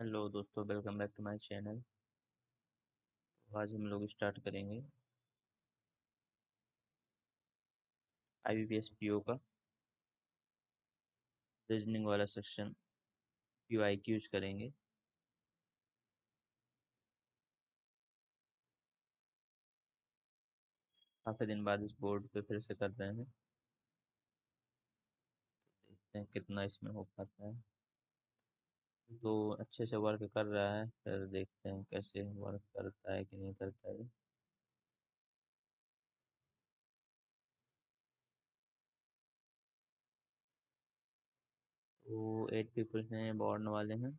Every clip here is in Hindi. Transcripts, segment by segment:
हेलो दोस्तों, welcome back to my channel. तो आज हम लोग स्टार्ट करेंगे IBPS PO का रीजनिंग वाला सेक्शन। PYQs करेंगे। काफ़ी दिन बाद इस बोर्ड पे फिर से कर रहे हैं। देखते हैं कितना इसमें हो पाता है। तो अच्छे से वर्क कर रहा है, फिर देखते हैं कैसे वर्क करता है कि नहीं करता है। तो 8 पीपल हैं, बॉर्न वाले हैं।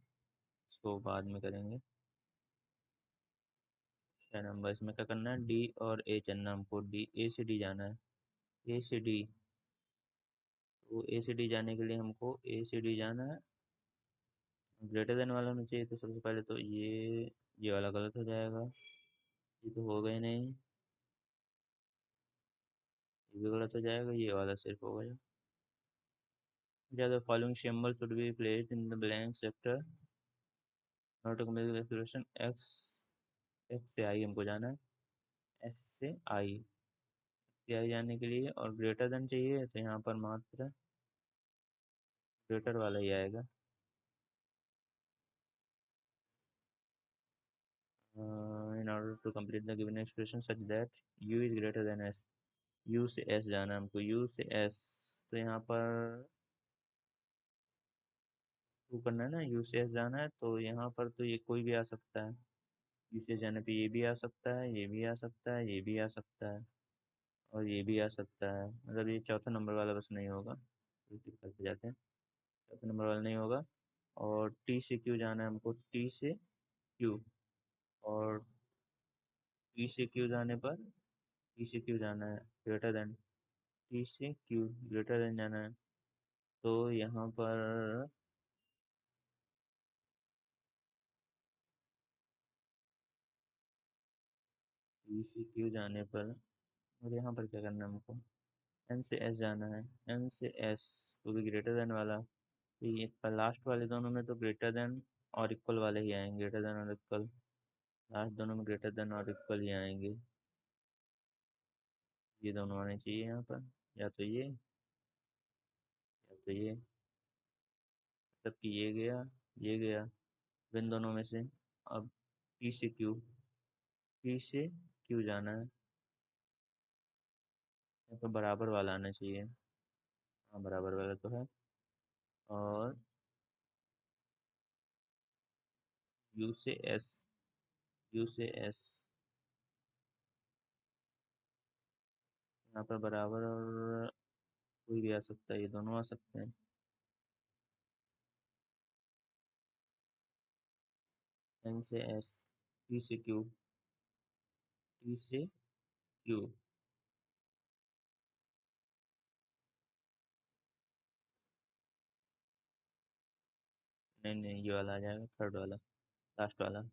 इसको बाद में करेंगे। 6 नंबर इसमें क्या करना है, डी और ए चुनना हमको। डी, ए से डी जाना है। ए से डी। तो ए से डी जाने के लिए हमको ए से डी जाना है। ग्रेटर देन वाला होना चाहिए, तो सबसे पहले तो ये वाला गलत हो जाएगा। ये तो होगा ही नहीं। ये भी गलत हो जाएगा, ये वाला सिर्फ होगा। The following symbol should be placed in the blank sector not to complete calculation. X, X से आई हमको जाना है। एक्स से आई, से आई जाने के लिए और ग्रेटर देन चाहिए, तो यहाँ पर मात्र ग्रेटर वाला ही आएगा। In order to complete the given expression such that U is greater than S. U से एस जाना है हमको, यू से एस। तो यहाँ पर टू करना है ना, यू से एस जाना है, तो यहाँ पर तो ये कोई भी आ सकता है। यू से जाने पे ये भी आ सकता है, ये भी आ सकता है, ये भी आ सकता है और ये भी आ सकता है। मतलब ये चौथा नंबर वाला बस नहीं होगा। तो टिक करते जाते हैं, चौथा नंबर वाला नहीं होगा। और टी से क्यू जाना है हमको, टी से क्यू। और टी से क्यू जाने पर, टी से क्यू जाना है ग्रेटर देन, टी से क्यू ग्रेटर देन जाना है। तो यहाँ पर टी से क्यू जाने पर, और यहाँ पर क्या करना है हमको, एन से एस जाना है। एन से एस, तो भी ग्रेटर देन वाला। तो ये लास्ट वाले दोनों में तो ग्रेटर देन और इक्वल वाले ही आएंगे, ग्रेटर देन और इक्वल। लास्ट दोनों में ग्रेटर देन और इक्वल ही आएंगे। ये दोनों आने चाहिए यहाँ पर, या तो या तो ये। मतलब कि ये गया, ये गया, इन दोनों में से। अब पी से क्यू, पी से क्यू जाना है। यहाँ पर बराबर वाला आना चाहिए। हाँ, बराबर वाला तो है। और यू से एस, यू से एस, यहाँ पर बराबर और कोई भी आ सकता है, ये दोनों आ सकते हैं। एन से एस, पी से क्यू, टी से क्यू। नहीं नहीं, ये वाला आ जाएगा, थर्ड वाला, लास्ट वाला।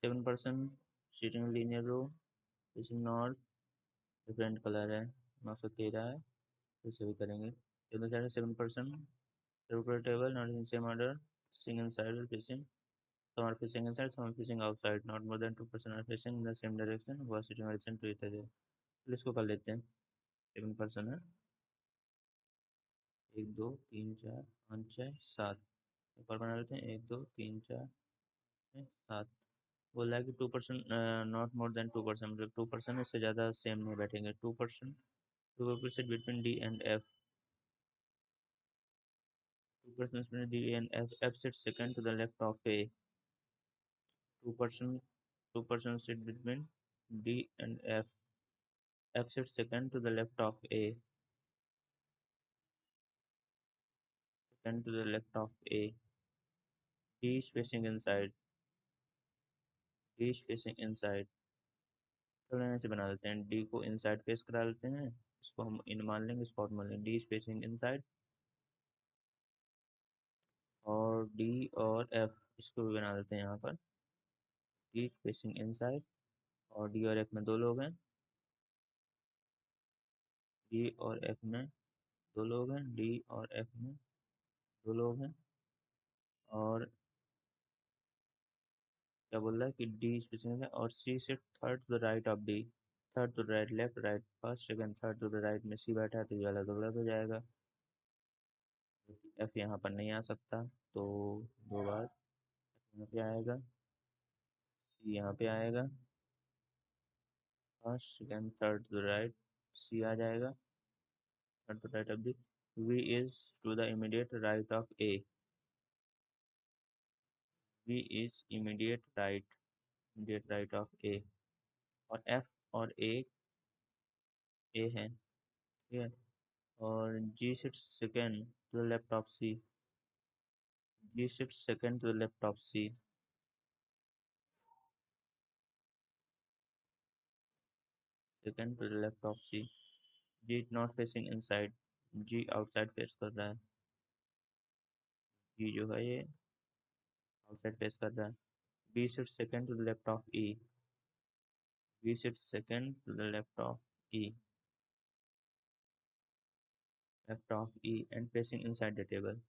7% सीटिंग लीनियर रो, फेसिंग नॉर्थ, डिफरेंट कलर है, 913 है। फिर से भी करेंगे। 7% table not in same order, single side facing. Some are facing inside, some are facing outside. Not more than 2% are facing in the same direction. वह sitting direction to each other. तो इसको कर लेते हैं। 7% है। 1 2 3 4 5 6 7। एक और बना लेते हैं, 1 2 3 4 5 6 7। बोला है कि 2%, नॉट मोर देन 2%, मतलब 2% इससे ज़्यादा सेम नहीं बैठेंगे। 2%, 2% between D and F. 2% between D and F, F sit second to the left of A. 2%, 2% sit between D and F. F sits second to the left of A. Second to the left of A. D is facing inside. D is facing inside। चलो यहाँ से बना देते हैं, D को इनसाइड फेस करा लेते हैं। इसको हम इन मान लेंगे, इसको आउट मान लेंगे। D is facing inside। और D और F, इसको भी बना देते हैं यहाँ पर। D is facing inside। और D और F में दो लोग हैं। D और F में दो लोग हैं, डी और एफ में दो लोग हैं। और क्या बोल रहा है कि डी स्पेसिफिक है, और सी से third to the right of D, third to the right, left right first second third to the right में सी बैठा है, तो ये वाला गलत हो जाएगा। एफ यहाँ पर नहीं आ सकता, तो दो बार यहाँ पे आएगा, सी यहाँ पे आएगा, first second third to the right, C आ जाएगा, third to right of D. V is to the immediate right of A, V is immediate right of A. और एफ और ए है, ठीक है। और G sits second to the left of C, G sits second to the left of C, second to the left of C. G is not facing inside, G outside face कर रहा है, जी जो है ये आउटसाइड फेस कर रहा है। B sits second to the left of E, B sits second to the left of E and facing inside the table,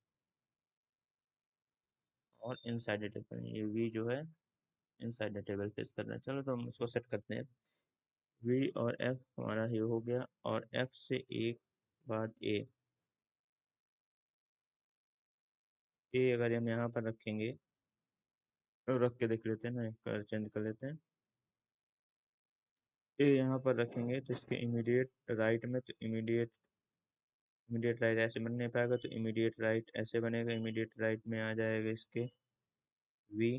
और इनसाइड द टेबल, ये वी जो है इनसाइड द टेबल फेस कर रहा है। चलो तो हम इसको सेट करते हैं। वी और एफ हमारा ये हो गया, और एफ से एक बाद ए अगर हम यहाँ पर रखेंगे, तो रख के देख लेते हैं ना, एक चेंज कर लेते हैं। ए यहाँ पर रखेंगे तो इसके इमीडिएट राइट में, तो इमीडिएट राइट ऐसे बन नहीं पाएगा, तो इमीडिएट राइट ऐसे बनेगा, इमीडिएट राइट में आ जाएगा इसके वी।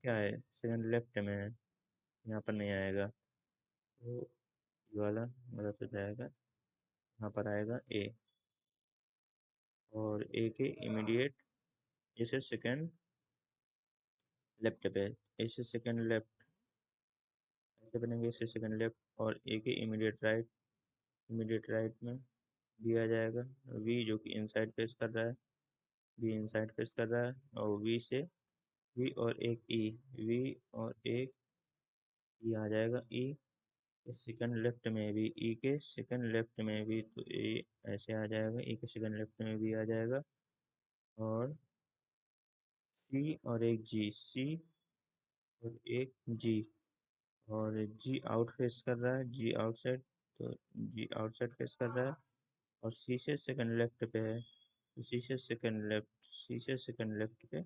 क्या है, सेकंड लेफ्ट में है, यहाँ पर नहीं आएगा, तो ये वाला गलत हो जाएगा, यहाँ पर आएगा ए। और ए के इमीडिएट, इसे सेकंड लेफ्ट पे, इसे सेकंड लेफ्ट ऐसे बनेंगे, इसे सेकंड लेफ्ट। और ए के इमीडिएट राइट में वी आ जाएगा, वी जो कि इनसाइड फेस कर रहा है, वी इनसाइड फेस कर रहा है। और वी से वी और एक ई, वी और एक ई आ जाएगा, ई के सेकंड लेफ्ट में भी, ई के सेकंड लेफ्ट में भी, तो ए ऐसे आ जाएगा, ई के सेकंड लेफ्ट में भी आ जाएगा। और सी और एक जी, सी और एक जी, और जी आउट फेस कर रहा है, जी आउटसाइड, तो जी आउटसाइड फेस कर रहा है। और सी से सेकंड लेफ्ट पे है, तो सी से सेकंड लेफ्ट पे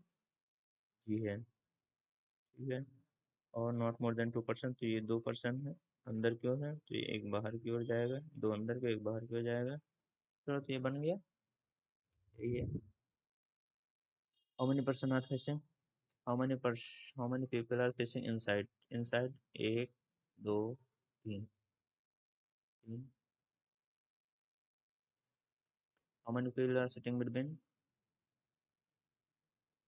जी है, ठीक है। और नॉट मोर देन 2%, तो ये 2% है अंदर की ओर है, तो ये एक बाहर की ओर जाएगा, दो अंदर को एक बाहर की ओर जाएगा। चलो तो ये बन गया, यही है। How many person are facing, how many people are facing inside, inside एक दो तीन, तीन। How many people are sitting between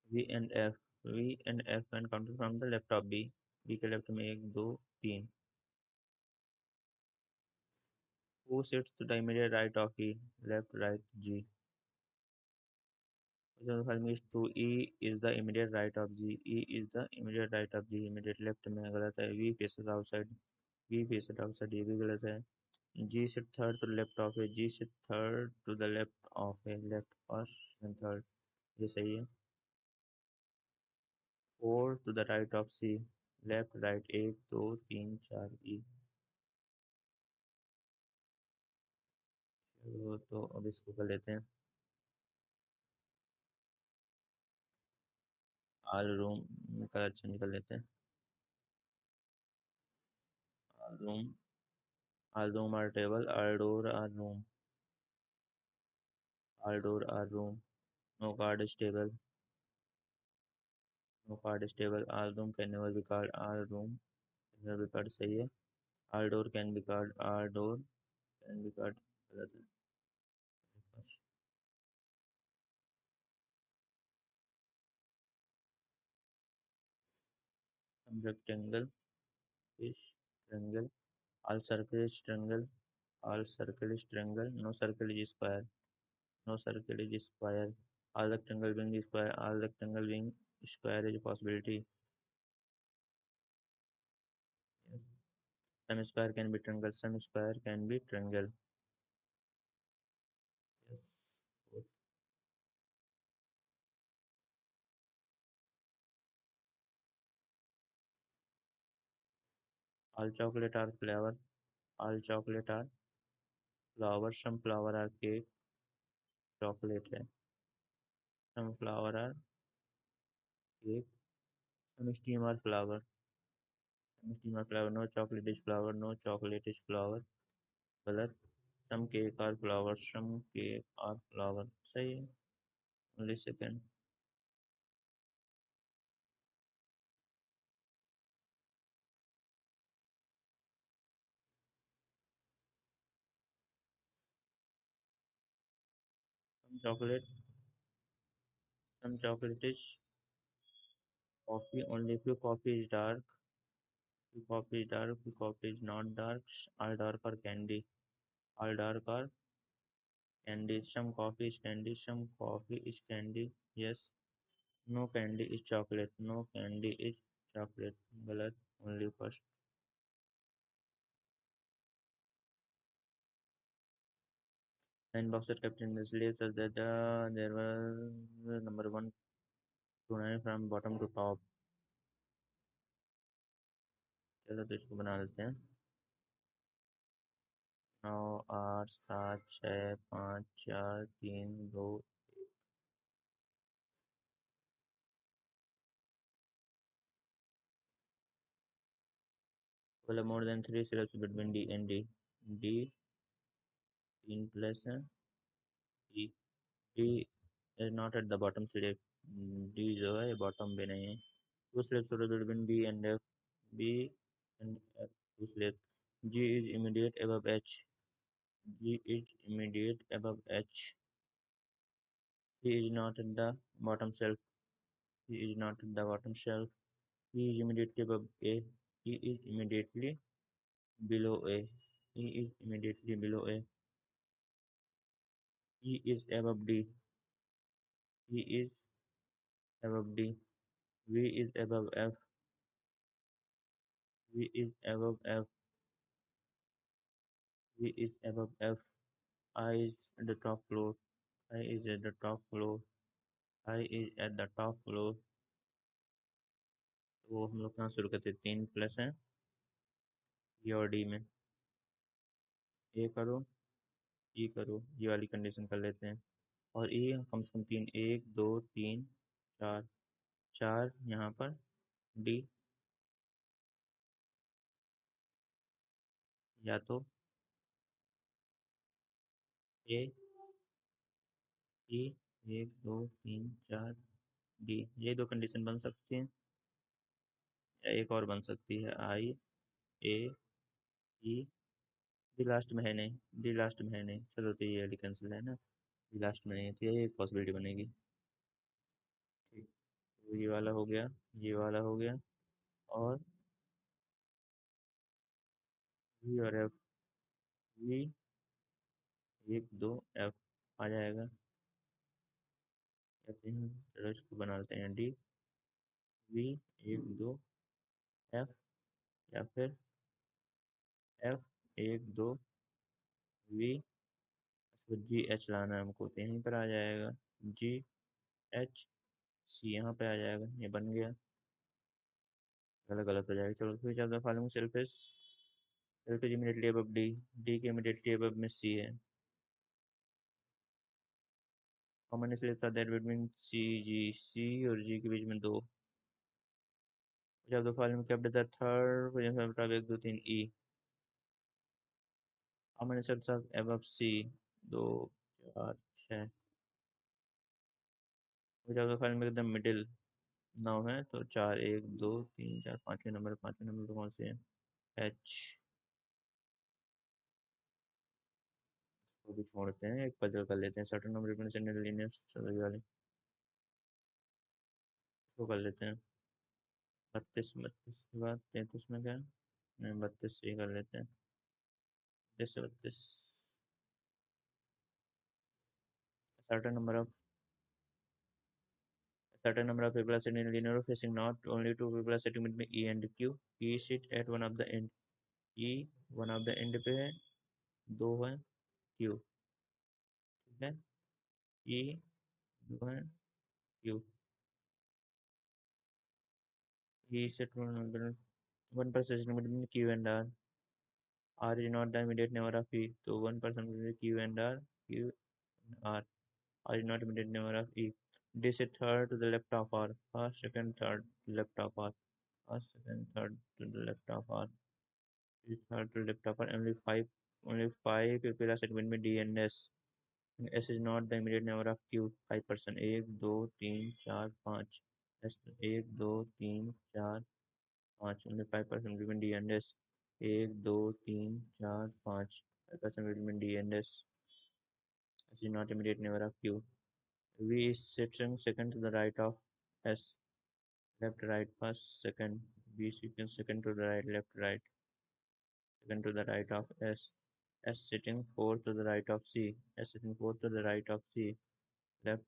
V and F, V and F can counted from the left of B, B के लेफ्ट में एक दो तीन। Who sits to the immediate right of E, left right G. So for me is to E is the immediate right of G. E is the immediate right of G. Immediate left में गलत है। V faces outside. V faces outside, ये भी गलत है। G sit third to the left of A. G sit third to the left of A. Left first and third, ये सही है। Four to the right of C. Left right एक दो तीन चार E। तो अब इसको कर लेते हैं। आल रूम कलर चेंज कर लेते हैं। All room, all room are table, all door are room, all door are room. No card is table, no card is table, all room can never be called all room, never be called सही है। all door can be called all door can be called गलत है। some rectangle is triangle, all circle is triangle, all circle is triangle, no circle is square, no circle is square, all rectangle being square, all rectangle being square is a possibility। Yes. Some square can be triangle. Some square can be triangle. Yes. All chocolate are flower. All chocolate are flower. Some flower are cake. Chocolate है. Some flower are cake. Some steam are flower. Some steam are flower. No chocolate is flower. No chocolate is flower. गलत. Some cake are flower. Some cake are flower. सही है. Only second. Some chocolate. Some chocolate is coffee. Only if your coffee is dark. If coffee is dark. If coffee is not dark. All dark are candy. All dark are candy. Some coffee is candy. Some coffee is candy. Yes. No candy is chocolate. No candy is chocolate. गलत. Only first. Nine boxes kept in the sleeves so that there were number one to nine from bottom to top. चलो तो इसको बना लेते हैं. 9 8 7 6 5 4 3 2. well more than three syllables between D and D. D in plus D. D is not at the bottom syllable. D जो है bottom पे नहीं है. Two syllables between B and F. B and F. Two syllables. G is immediate above H. G is immediate above H. He is not at the bottom shelf. He is not at the bottom shelf. He is immediately above A. He is immediately below A. He is immediately below A. He is above D. He is above D. V is above F. V is above F. V is above F. I is at the top floor. I is at the top floor. I is at the top floor. वो हम लोग कहाँ शुरू करते हैं? 3 प्लस है E और D में. ए करो ई करो, ये वाली कंडीशन कर लेते हैं. और ई कम से कम तीन. 1 2 3 4. 4 यहाँ पर. डी या तो ए ई. 1 2 3 4 डी. ये दो कंडीशन बन सकती हैं या एक और बन सकती है. आई ए ई. डी लास्ट में है नहीं. डी लास्ट में है नहीं. चलो तो ये वाली कैंसिल है ना. डी लास्ट में नहीं है तो ये एक पॉसिबिलिटी बनेगी. ठीक. तो ये वाला हो गया. ये वाला हो गया. और वी और एफ. वी 1 2 एफ आ जाएगा. कहते हैं चलो इसको बना लेते हैं. D V 1 2 F. या फिर एफ 1 2 वी. तो जी एच लाना है हमको तो यहीं पर आ जाएगा. जी एच सी यहाँ पे आ जाएगा. ये बन गया. गलत गलत हो जाएगा. चलो फिर ज्यादा following shelf is immediately above D. D के इमीडिएटली अबव में सी है. How many slips are there between C G. C और जी के बीच में 2. जब the following kept the third position of 1 2 3 E. How many slips are above C. 2 4 6. जब द फॉलोइंग एकदम मिडिल 9 है तो 4 1 2 3 4. पाँचवें नंबर तो कौन से हैं? एच को भी छोड़ते हैं. एक पजल कर लेते हैं. सर्टेन नंबर रिप्रेजेंटेड लीनियर चलो वाले को कर लेते हैं. 32 के बाद 33 में क्या? नहीं 32 से ही कर लेते हैं. 32. Certain number of certain number of people are sitting in linear facing not only two people are sitting between E and Q. P sit at one of the end. E one of the end पे है, दो है क्यू, ठीक है। ई दो है Q, E set one per session between Q and R is not the immediate neighbour of E, तो one person between Q and Q R is not immediate neighbor of E. This is third to the left of R. First, second, third to the left of R. First, second, third to the left of R. This third to the left of R. Only five people are segment में D and S. S is not the immediate neighbor of Q. 5%. एक दो तीन चार पाँच. S एक दो तीन चार पाँच. Only 5% between D and S. एक दो तीन चार पाँच. 5% between D and S. S is not immediate neighbor of Q. V is sitting second to the right of S. Left, right, first, second. V sitting second to the right, left, right, second to the right of S. S sitting fourth to the right of C. S sitting fourth to the right of C. Left,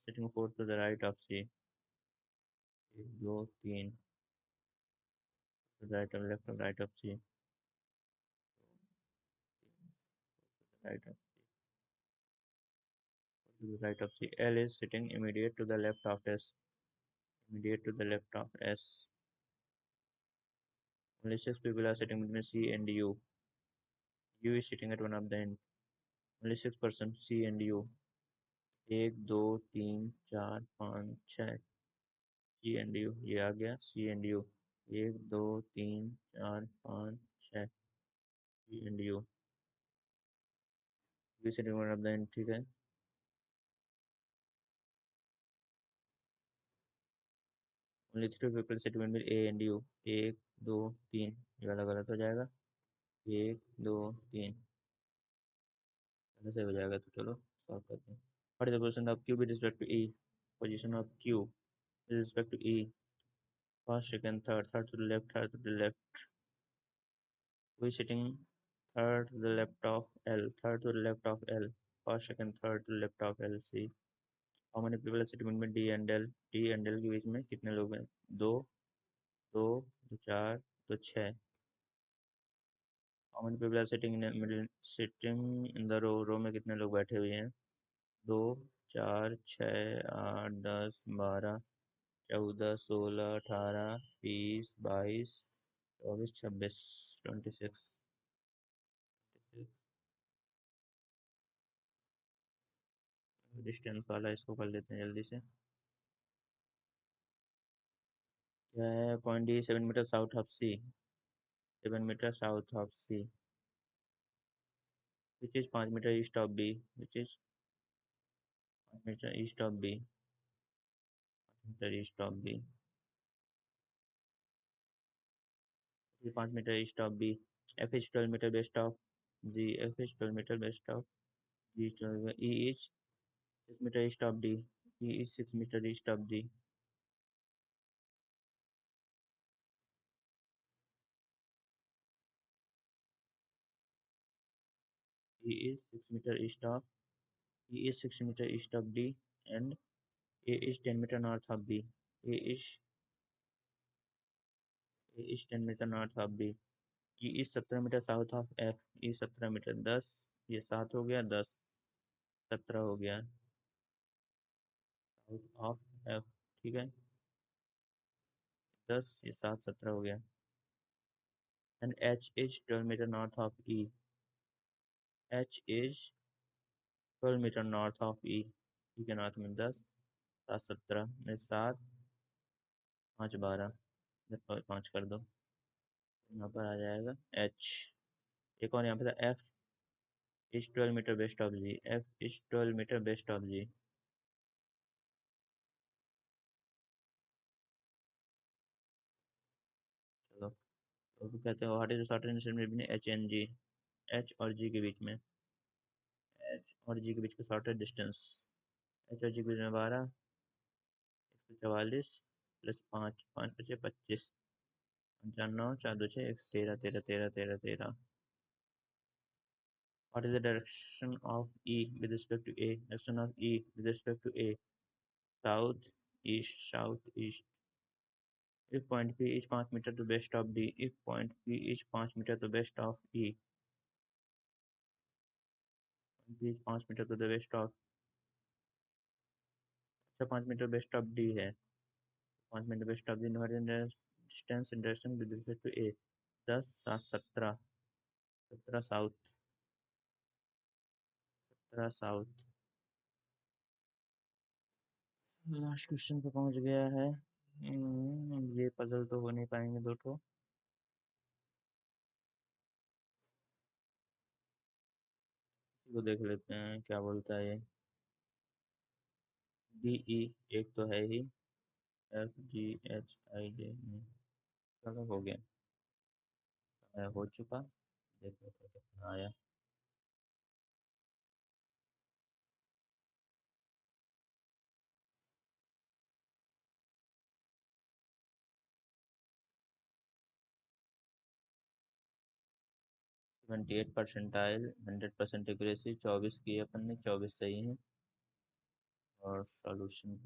sitting fourth to the right of C. एक दो तीन to the right of left of right of C. Right of to the right of C. L is sitting immediate to the left of S. Immediate to the left of S. Only six people are sitting between C and U. U is sitting at one of the end. Only six person C and U. एक दो तीन चार पाँच छः. सी एंड यू ये आ गया. सी एंड यू एक दो तीन चार पाँच छः. सी एंड यू बी से वन ऑफ द एंड, ठीक है. ओनली थ्री पीपल सेटलमेंट में ए एंड यू. एक दो तीन, ये वाला गलत हो जाएगा. एक दो तीन ऐसे हो जाएगा, तो चलो सॉल्व करते हैं. What is the position of Q with respect to E. Position of Q with respect to E. First second third. Third to the left. Third to the left. V sitting third to the left of L. Third to the left of L. First, second, third to the left of L. C. How many people are sitting between D and L? D and L के बीच में कितने लोग हैं? दो. दो, दो चार, दो छः. How many people are sitting in the middle? Sitting in the row. रो में कितने लोग बैठे हुए हैं? दो, चार, छः, आठ, 10, 12, 14, 16, 18, 20, 22, 24, 26, 26. डिस्टेंस वाला इसको कर लेते हैं जल्दी से. क्या है? 0.7 meter south of C. 7 meter south of C. Which is 5 meter east of B. Which is 5 meter east of B. 5 meter east of B. 5 meter east of B. F is 12 metre west of G. F is 12 metre west of G. E is 6 meter east of D. E is 6 meter east of D. E is 6 meter east of. E is 6 meter east of D. And A is 10 meter north of B. A is A is 10 meter north of B. E is 17 meter south of F. E 17 meter. 10 ये 7 हो गया. 10 17 हो गया साउथ ऑफ एफ, ठीक है. 10 ये 7 17 हो गया. And H is 12 metre north of E. H is 12 metre north of E. E के नॉर्थ में 10. 7 17 में 7 5 12. 5 कर दो, यहाँ पर आ जाएगा एच. एक और यहाँ पे था F is 12 metre west of G. F is 12 metre west of G. चलो, तो कहते हैं what is the shortest distance between H and G. H और जी के बीच में. एच और जी के बीच का शॉर्टेस्ट डिस्टेंस. एच और जी के बीच में 12. 144 प्लस 5. 5 पचे 25. 55 4 2 6 13 13 13 13 13. What is the direction of E with respect to A? Direction of E with respect to A. South, east, south, east. If point P is 5 meter to west of D, if point P is 5 meter to west of E, P is 5 meter to the west of, अच्छा 5 मीटर वेस्ट ऑफ डी है, 5 meter west of the inverted distance in direction with respect to A, 10 7 17, 17 south, 17 south. Last question पे पहुंच गया है। ये पजल तो हो नहीं पाएंगे दो ठो। वो देख लेते हैं क्या बोलता है ये। डी ई एक तो है ही, एफ जी एच आई जे नहीं, चलो हो गया, हो चुका। देखो तो कितना आया। 78 परसेंटाइल, 100% एक्यूरेसी, 24 की अपन ने, 24 सही है। और सॉल्यूशन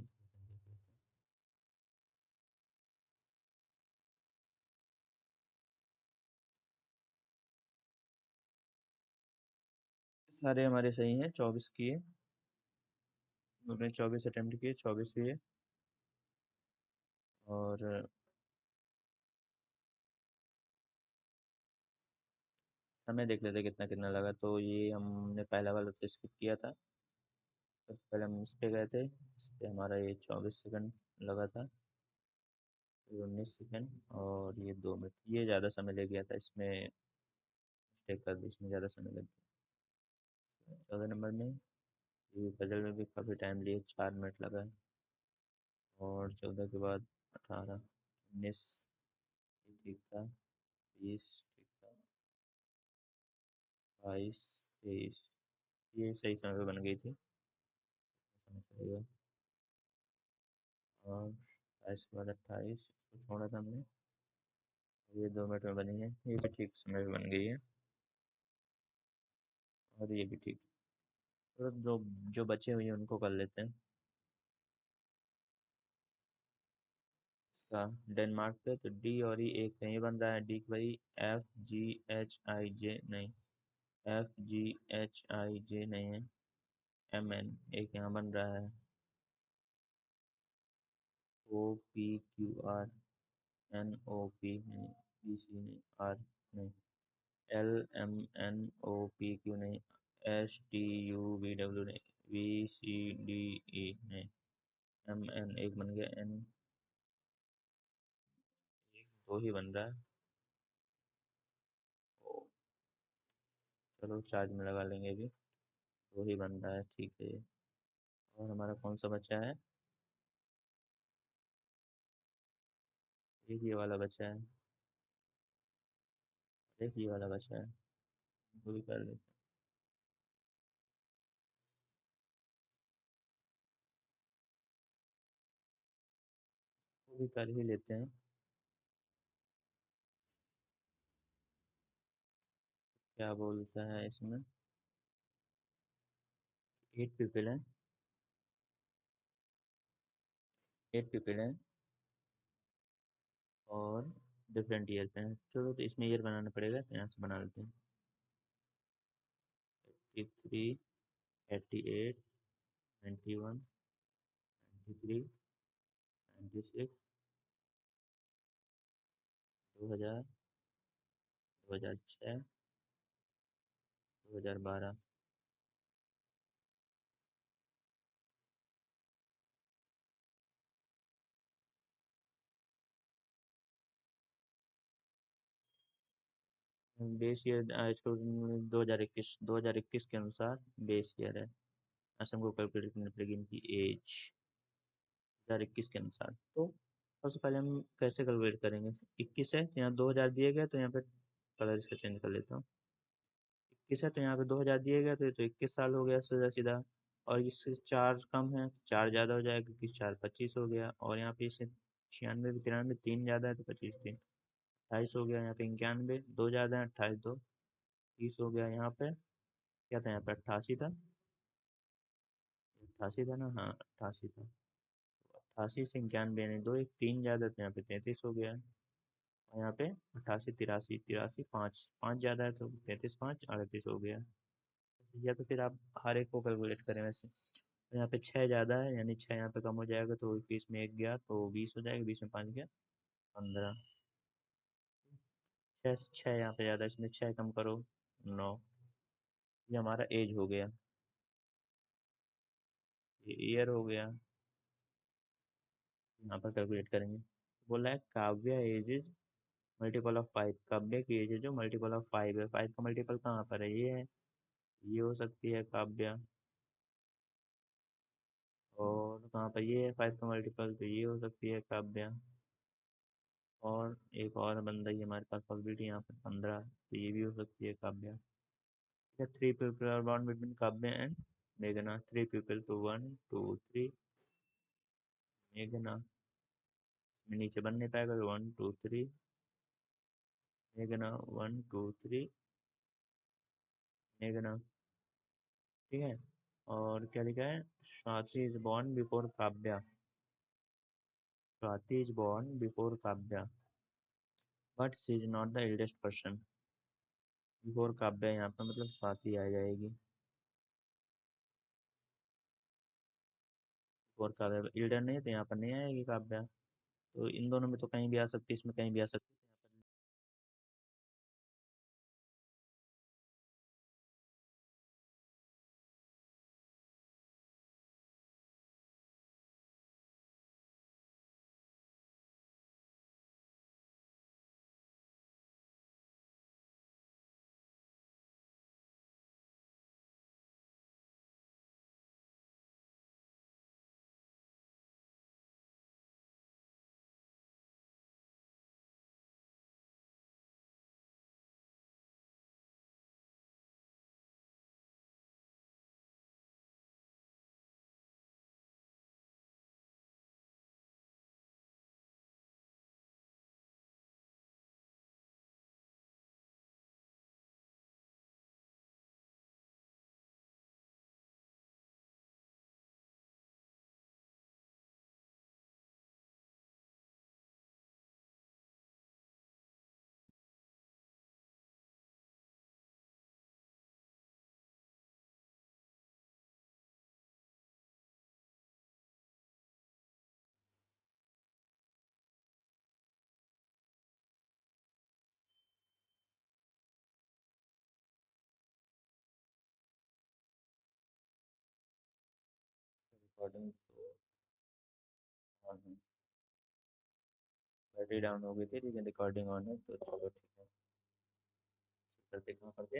सारे हमारे सही हैं, 24 किए, हमने 24 अटेम्प्ट किए, 24 हुए। और समय देख लेते कितना कितना लगा। तो ये हमने पहला वाला तो स्किप किया था, सबसे पहले हम इस पे गए थे, इस पे हमारा ये 24 सेकंड लगा था, फिर 19 सेकंड, और ये 2 मिनट, ये ज़्यादा समय ले गया था इसमें, मिस्टेक कर दी, इसमें ज़्यादा समय लग गया। 14 नंबर में ये पजल में भी काफ़ी टाइम लिए, 4 मिनट लगा है। और 14 के बाद 18, 19 ठीक था, 20 ठीक था, 22, 23, ये सही समय पे बन गई थी, समझ जाइएगा। और 22 के बाद 28 को छोड़ा था हमने, ये 2 मिनट में बनी है, ये भी ठीक समय पे बन गई है। और ये भी ठीक। तो जो जो बचे हुए हैं उनको कर लेते हैं। इसका डेनमार्क पे तो डी और ई एक कहीं बन रहा है, डी की भाई एफ जी एच आई जे नहीं, एफ जी एच आई जे नहीं है, एम एन एक यहाँ बन रहा है, O P Q R, N O P नहीं, पी सी नहीं, आर नहीं, L M N O P Q नहीं, S T U V W नहीं, वी सी डी ई नहीं, एम एन एक बन गया, एन दो ही बन रहा है। ओ, चलो चार्ज में लगा लेंगे अभी, दो ही बन रहा है, ठीक है ये। और हमारा कौन सा बचा है, एक ये वाला बचा है, एक ये वाला बचा है, वो भी कर लेते हैं, वो भी कर ही लेते हैं। क्या बोलता है इसमें, 8 पीपल हैं, 8 पीपल हैं, और डिफरेंट ईयर पे हैं। चलो तो इसमें ईयर बनाना पड़ेगा, तो यहाँ से बना लेते हैं। 83, 88, 91, 93, 96, 2000, 2006, 2012। बेस ईयर आज को 2021, 2021 के अनुसार बेस ईयर है, असम को कैलकुलेट करनी पड़ेगी इनकी एज 2021 के अनुसार। तो सबसे पहले हम कैसे कैलकुलेट करेंगे, 21 है तो यहाँ 2000 दिए गए, तो यहाँ पे कलर इसका चेंज कर लेता हूँ। 21 है तो यहाँ पे 2000 दिए गए, तो ये तो 21 साल हो गया सीधा सीधा। और इससे 4 कम है, 4 ज़्यादा हो जाएगा, क्योंकि 4 25 हो गया। और यहाँ पे इससे 96 93, 3 ज़्यादा है तो 25 3 28 हो गया। यहाँ पे 91, 2 ज़्यादा है, 28 2 30 हो गया। यहाँ पे क्या था, यहाँ पे 88 था, 88 था ना, हाँ 88 था, 88 से 91 यानी दो, एक तीन ज़्यादा, तो यहाँ पे 33 हो गया। और यहाँ पे 88 तिरासी, तिरासी पाँच, पाँच ज़्यादा है तो 33 पाँच 38 हो गया। या तो फिर आप हर एक को कैलकुलेट करें वैसे। तो यहाँ पे 6 ज़्यादा है, यानी 6 यहाँ पे कम हो जाएगा, तो 21 में एक गया तो 20 हो जाएगा, 20 में 5 गया 15। 6 से 6 यहाँ पे ज़्यादा है, इसमें 6 कम करो 9। ये हमारा एज हो गया, ये ईयर हो गया। यहाँ पर कैलकुलेट करेंगे, बोला है Kavya age is multiple of 5। Kavya की एज है जो मल्टीपल ऑफ 5 है। 5 का मल्टीपल कहाँ पर है, ये है, ये हो सकती है काव्या। और कहाँ पर ये है 5 का मल्टीपल, तो ये हो सकती है काव्या। और एक और बंदा ही हमारे पास पॉसिबिलिटी यहाँ पर 15, तो ये भी हो सकती है Kavya. Three people are born between Kavya and मेघना। थ्री पीपल, तो 1 2 3 मेघना। नीचे बन नहीं पाएगा, तो 1 2 3 मेघना, 1 2 3 मेघना। ठीक है। और क्या लिखा है, Swati is born before Kavya. Swati is born before Kavya, but she is not the eldest person. Before Kavya यहाँ पर मतलब स्वाति आ जाएगी। बिफोर काव्या एल्डर नहीं है, तो यहाँ पर नहीं आएगी काव्या। तो इन दोनों में तो कहीं भी आ सकती है, इसमें कहीं भी आ सकती है। रिकॉर्डिंग तो बैटरी डाउन हो गई थी, लेकिन रिकॉर्डिंग ऑन है, तो चलो ठीक है। करते कहाँ करते।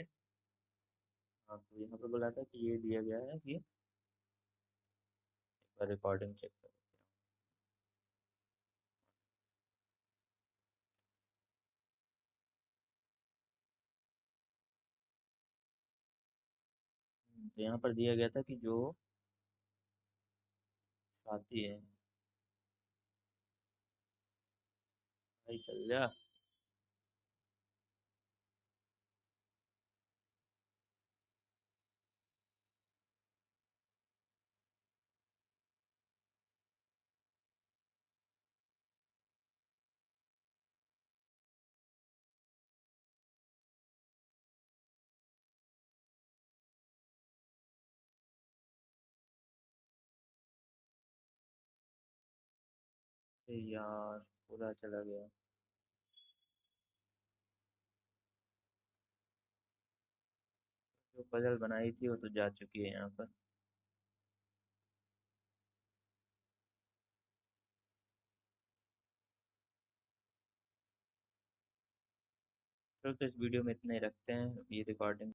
हाँ, तो यहाँ पे बोला था कि ये दिया गया है कि एक बार रिकॉर्डिंग चेक करो। तो यहाँ पर दिया गया था कि जो स्वाति है, भाई चल जा। अरे यार, पूरा चला गया। जो पजल बनाई थी वो तो जा चुकी है यहाँ पर। चलो, तो इस वीडियो में इतना ही रखते हैं, ये रिकॉर्डिंग